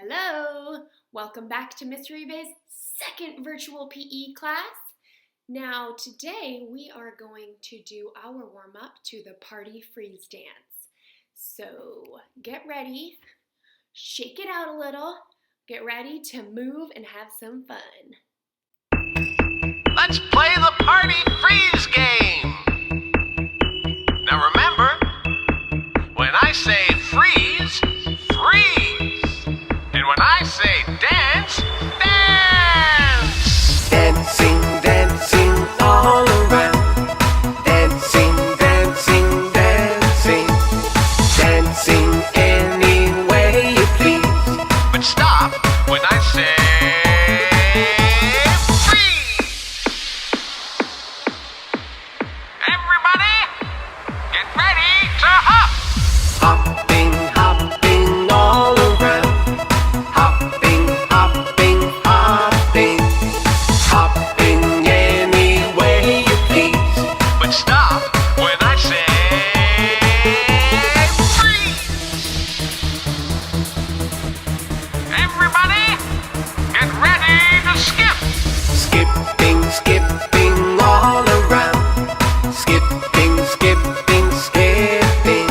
Hello! Welcome back to Miss Horibe's second virtual PE class. Now today we are going to do our warm-up to the party freeze dance. So get ready, shake it out a little, get ready to move and have some fun. Let's play the party freeze game. Now remember, when I say freeze, freeze. And when I say dance, dance. Dancing, dancing all around. Dancing, dancing, dancing. Dancing any way you please. But stop when I say freeze. Everybody, get ready to hop. Hopping, hopping all around. Hopping, hopping, hopping. Hopping any way you please. But stop when I say freeze. Everybody, get ready to skip. Skipping, skipping all around. Skipping, skipping, skipping.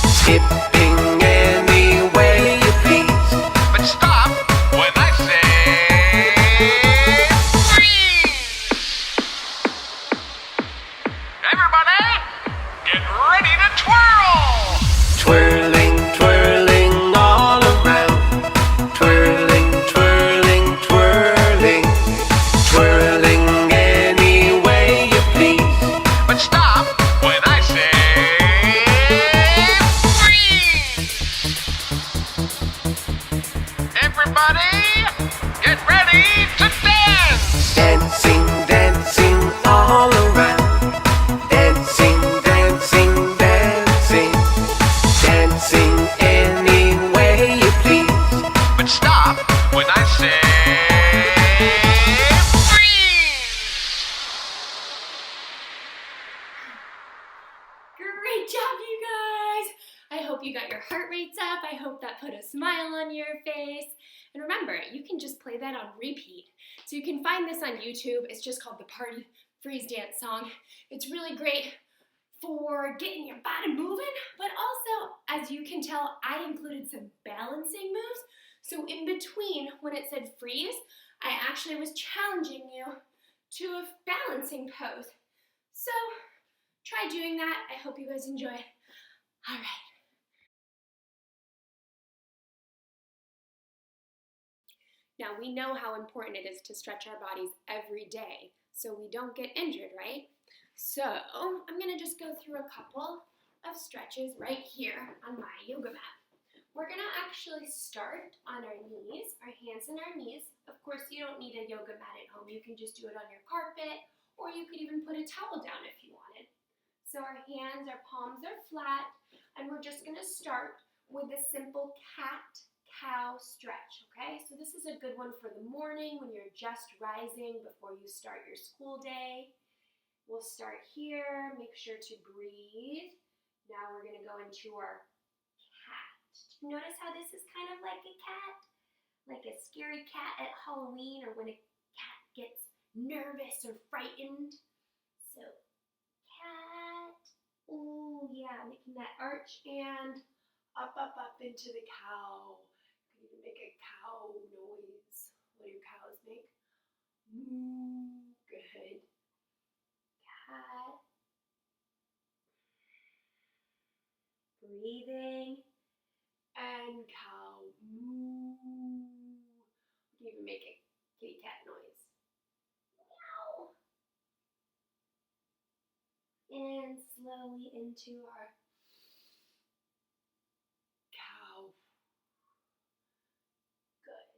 Skipping any way you please. But stop when I say freeze. Everybody, get ready to twirl. Twirling, twirling all around. Twirling, twirling, twirling. Twirling any way you please. But stop when I say freeze. Everybody, get ready to dance. Dancing, dancing all around. Dancing, dancing, dancing. Dancing any way you please. But stop when I say freeze. Great job, you guys! I hope you got your heart rates up. I hope that put a smile on your face. And remember, you can just play that on repeat. So you can find this on YouTube. It's just called the Party Freeze Dance Song. It's really great for getting your body moving, but also, as you can tell, I included some balancing moves. So in between, when it said freeze, I actually was challenging you to a balancing pose. So try doing that. I hope you guys enjoy it. All right. Now we know how important it is to stretch our bodies every day so we don't get injured, right? So I'm gonna just go through a couple of stretches right here on my yoga mat. We're gonna actually start on our knees, our hands and our knees. Of course, you don't need a yoga mat at home. You can just do it on your carpet, or you could even put a towel down if you wanted. So our hands, our palms are flat, and we're just gonna start with a simple cat-cow stretch, okay? So this is a good one for the morning when you're just rising before you start your school day. We'll start here, make sure to breathe. Now we're gonna go into our cat. Notice how this is kind of like a cat? Like a scary cat at Halloween, or when a cat gets nervous or frightened. So cat, ooh yeah, making that arch and up, up, up into the cow. You can even make a cow noise. What do cows make? Moo, good. Cat. Breathing. And cow. Moo. You can even make a kitty cat noise. Meow. And slowly into our cow. Good.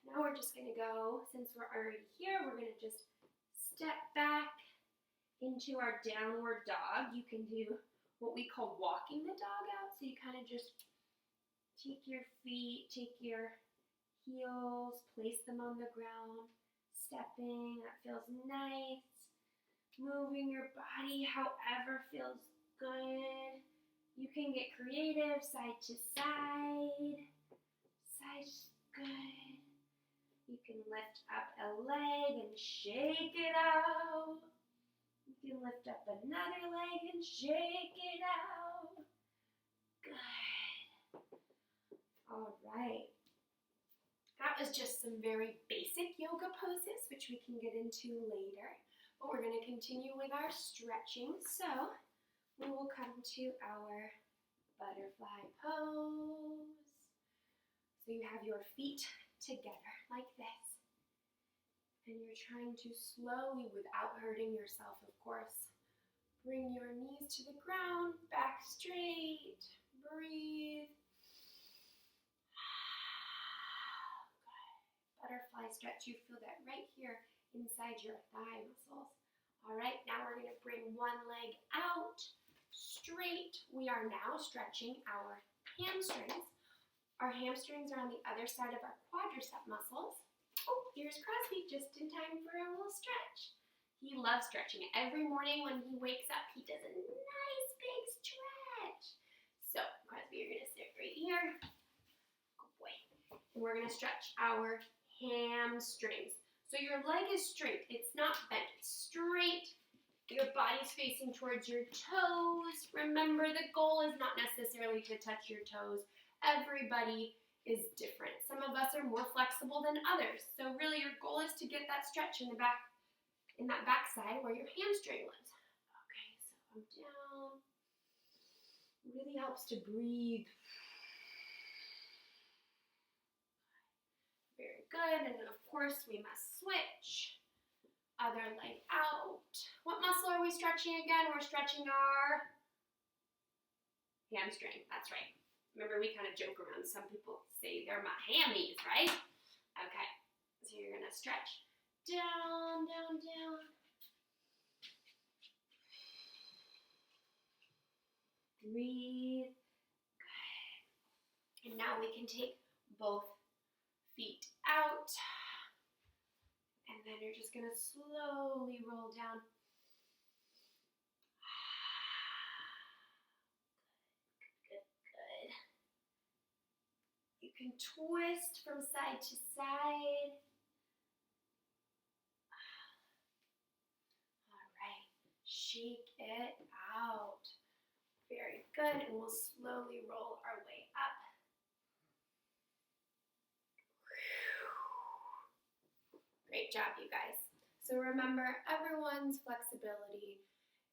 Now we're just going to go, since we're already here, we're going to just step back into our downward dog. You can do what we call walking the dog out. So you kind of just take your feet, take your heels, place them on the ground, stepping. That feels nice. Moving your body however feels good. You can get creative, side to side. Side, good. can lift up a leg and shake it out. You can lift up another leg and shake it out. Good. All right. That was just some very basic yoga poses, which we can get into later. But we're going to continue with our stretching. So we will come to our butterfly pose. So you have your feet together like this. And you're trying to slowly, without hurting yourself, of course, bring your knees to the ground, back straight. Breathe. Butterfly stretch, you feel that right here inside your thigh muscles. All right, now we're gonna bring one leg out, straight. We are now stretching our hamstrings. Our hamstrings are on the other side of our quadricep muscles. Oh, here's Crosby just in time for a little stretch. He loves stretching. Every morning when he wakes up, he does a nice big stretch. So, Crosby, you're gonna sit right here. Good boy. And we're gonna stretch our hamstrings. So your leg is straight. It's not bent. It's straight. Your body's facing towards your toes. Remember, the goal is not necessarily to touch your toes. Everybody is different. Some of us are more flexible than others. So really your goal is to get that stretch in the back, in that back side where your hamstring lives. Okay, so I'm down. It really helps to breathe. Very good, and then of course we must switch. Other leg out. What muscle are we stretching again? We're stretching our hamstring, that's right. Remember, we kind of joke around. Some people say they're my hammies, right? Okay, so you're gonna stretch down, down, down. Breathe. Good. And now we can take both feet out. And then you're just gonna slowly roll down. Good, good. You can twist from side to side. All right, shake it out. Very good, and we'll slowly roll our way up. Great job, you guys. So remember, everyone's flexibility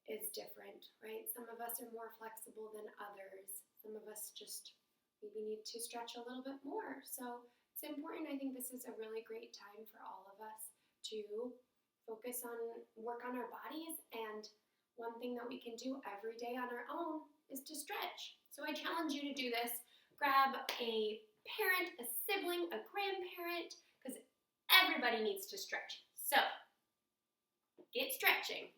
is different, right? Some of us are more flexible than others. Some of us just maybe need to stretch a little bit more. So it's important. I think this is a really great time for all of us to focus on, work on our bodies. And one thing that we can do every day on our own is to stretch. So I challenge you to do this. Grab a parent, a sibling, a grandparent, because everybody needs to stretch. So, get stretching.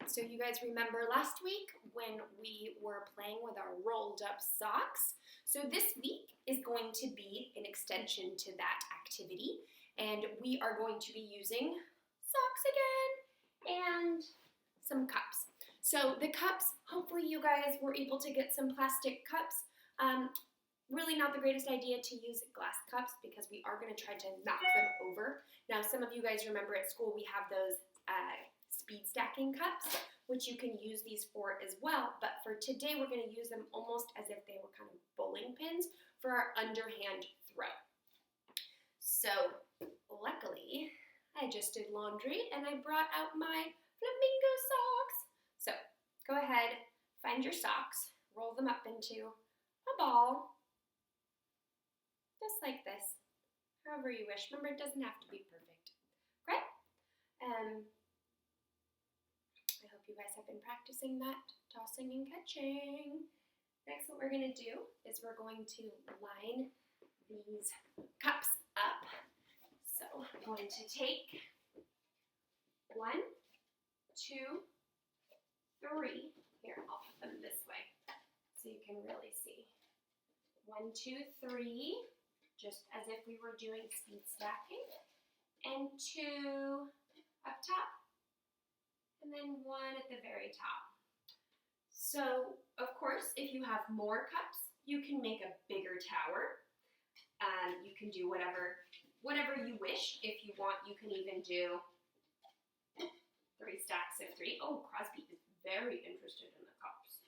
So you guys remember last week when we were playing with our rolled up socks? So this week is going to be an extension to that activity. And we are going to be using socks again and some cups. So the cups, hopefully you guys were able to get some plastic cups. Really not the greatest idea to use glass cups because we are going to try to knock them over. Now, some of you guys remember at school we have those speed stacking cups, which you can use these for as well. But for today, we're going to use them almost as if they were kind of bowling pins for our underhand throw. So, luckily, I just did laundry and I brought out my flamingo socks. So, go ahead, find your socks, roll them up into a ball. Just like this, however you wish. Remember, it doesn't have to be perfect. Great. I hope you guys have been practicing that tossing and catching. Next, what we're going to do is we're going to line these cups up. So I'm going to take 1, 2, 3. Here, I'll put them this way so you can really see. 1, 2, 3. Just as if we were doing speed stacking, and 2 up top, and then 1 at the very top. So, of course, if you have more cups, you can make a bigger tower. You can do whatever you wish. If you want, you can even do 3 stacks of 3. Oh, Crosby is very interested in the cups.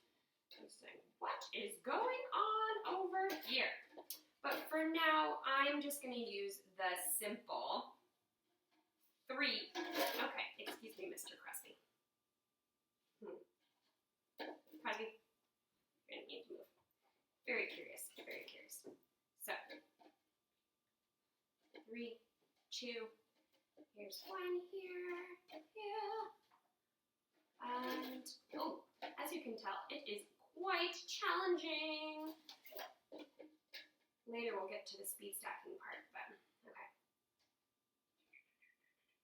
He's saying, what is going on over here? But for now, I'm just going to use the simple 3. Okay, excuse me, Mr. Crosby. Crosby, you're going to need to move. Very curious, very curious. So, 3, 2, here's 1 here, and, oh, as you can tell, it is quite challenging. Later we'll get to the speed stacking part, but, okay.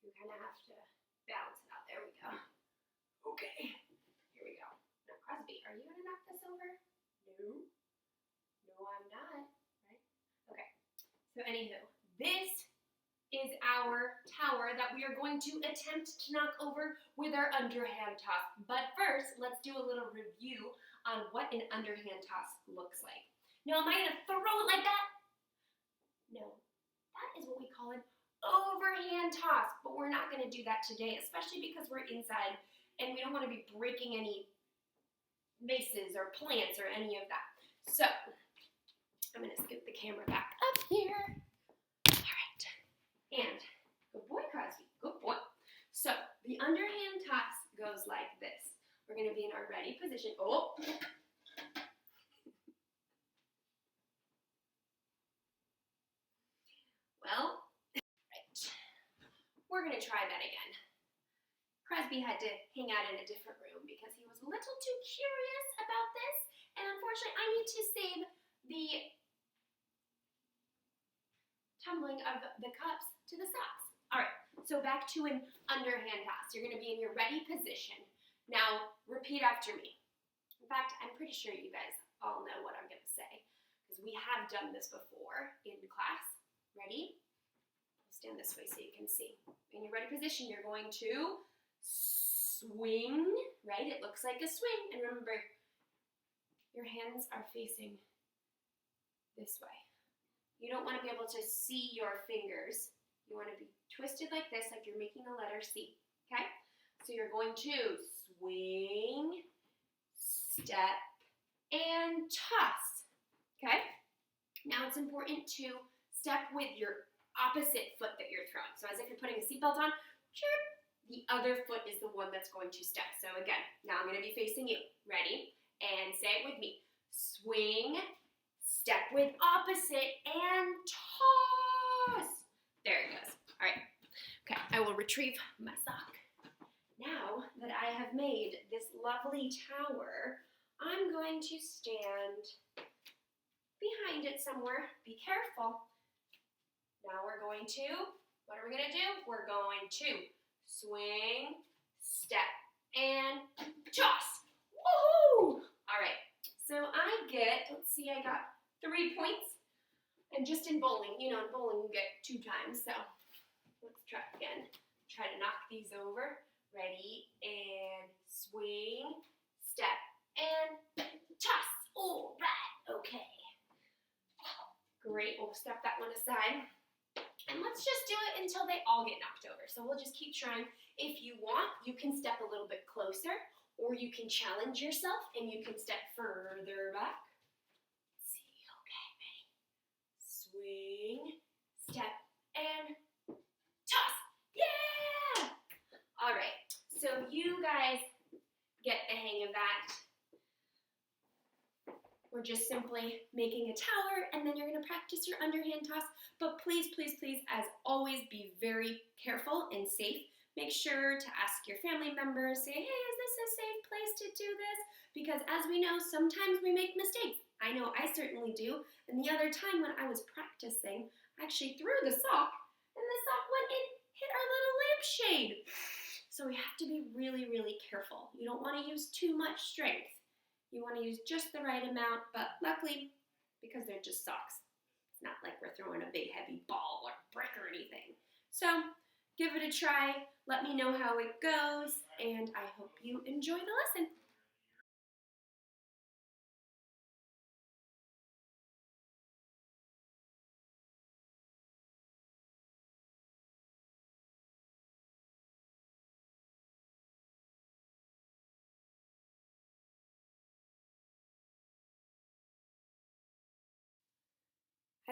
You kind of have to balance it out. There we go. Okay, here we go. Now, Crosby, are you going to knock this over? No. No, I'm not, right? Okay, so anywho, this is our tower that we are going to attempt to knock over with our underhand toss. But first, let's do a little review on what an underhand toss looks like. Now, am I going to throw it like that? No, that is what we call an overhand toss, but we're not going to do that today, especially because we're inside and we don't want to be breaking any vases or plants or any of that. So, I'm going to scoot the camera back up here. And good boy, Crosby, good boy. So the underhand toss goes like this. We're going to be in our ready position. Oh. Well, right. We're going to try that again. Crosby had to hang out in a different room because he was a little too curious about this. And unfortunately, I need to save the tumbling of the cups to the socks. All right, so back to an underhand toss. You're going to be in your ready position. Now, repeat after me. In fact, I'm pretty sure you guys all know what I'm going to say because we have done this before in class. Ready? Stand this way so you can see. In your ready position, you're going to swing, right? It looks like a swing. And remember, your hands are facing this way. You don't want to be able to see your fingers. You want to be twisted like this, like you're making a letter C, okay? So you're going to swing, step, and toss, okay? Now it's important to step with your opposite foot that you're throwing. So as if you're putting a seatbelt on, chirp, the other foot is the one that's going to step. So again, now I'm going to be facing you. Ready? And say it with me. Swing, step with opposite, and toss. There it goes. All right. Okay, I will retrieve my sock. Now that I have made this lovely tower, I'm going to stand behind it somewhere. Be careful. Now we're going to, what are we going to do? We're going to swing, step, and toss. Woohoo! All right, so I get, let's see, I got 3 points. And just in bowling, you know, in bowling you get 2 times, so let's try again. Try to knock these over. Ready, and swing, step, and toss. All right, okay. Great, we'll step that one aside. And let's just do it until they all get knocked over. So we'll just keep trying. If you want, you can step a little bit closer, or you can challenge yourself and you can step further back. Let's see, okay, ready? Swing, step, and toss. Yeah! All right, so you guys get the hang of that. We're just simply making a tower, and then you're going to practice your underhand toss. But please, please, please, as always, be very careful and safe. Make sure to ask your family members, say, hey, is this a safe place to do this? Because as we know, sometimes we make mistakes. I know I certainly do. And the other time when I was practicing, I actually threw the sock, and the sock went and hit our little lampshade. So we have to be really, really careful. You don't want to use too much strength. You want to use just the right amount, but luckily, because they're just socks, it's not like we're throwing a big heavy ball or brick or anything. So give it a try. Let me know how it goes, and I hope you enjoy the lesson.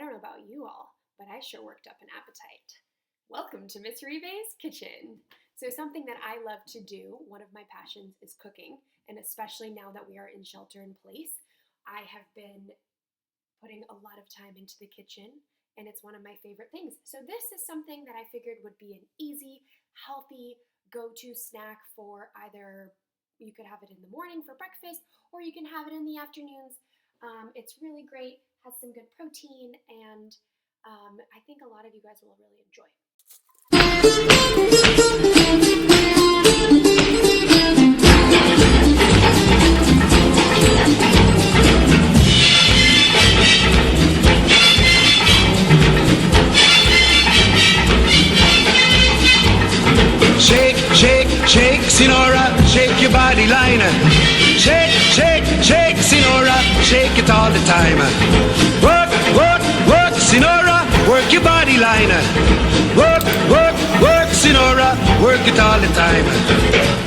I don't know about you all, but I sure worked up an appetite. Welcome to Miss Horibe's Kitchen. So something that I love to do, one of my passions is cooking, and especially now that we are in shelter in place, I have been putting a lot of time into the kitchen, and it's one of my favorite things. So this is something that I figured would be an easy, healthy, go-to snack for either, you could have it in the morning for breakfast, or you can have it in the afternoons. It's really great, has some good protein, and I think a lot of you guys will really enjoy. Shake, shake, shake, Sinora, shake your body line. Shake, shake, shake, Sinora, shake it all the time. Work, work, work, Sinora, work your body line. Work, work, work, Sinora, work it all the time.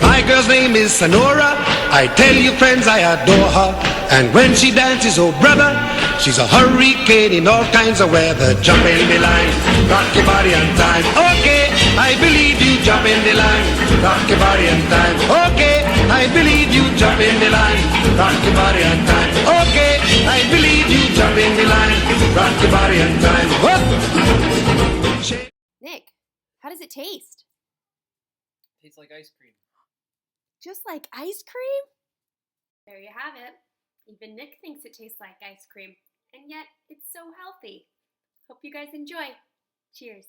My girl's name is Sonora. I tell you friends, I adore her. And when she dances, oh brother, she's a hurricane in all kinds of weather. Jump in the line, rock your body on time. Okay, I believe you, jump in the line, rock your body on time. Okay, I believe you, jump in the line, rock your body on time. Okay, I believe you, jump in the line, rock your body on time. Whoop. Nick, how does it taste? Tastes like ice cream. Just like ice cream? There you have it. Even Nick thinks it tastes like ice cream, and yet it's so healthy. Hope you guys enjoy. Cheers.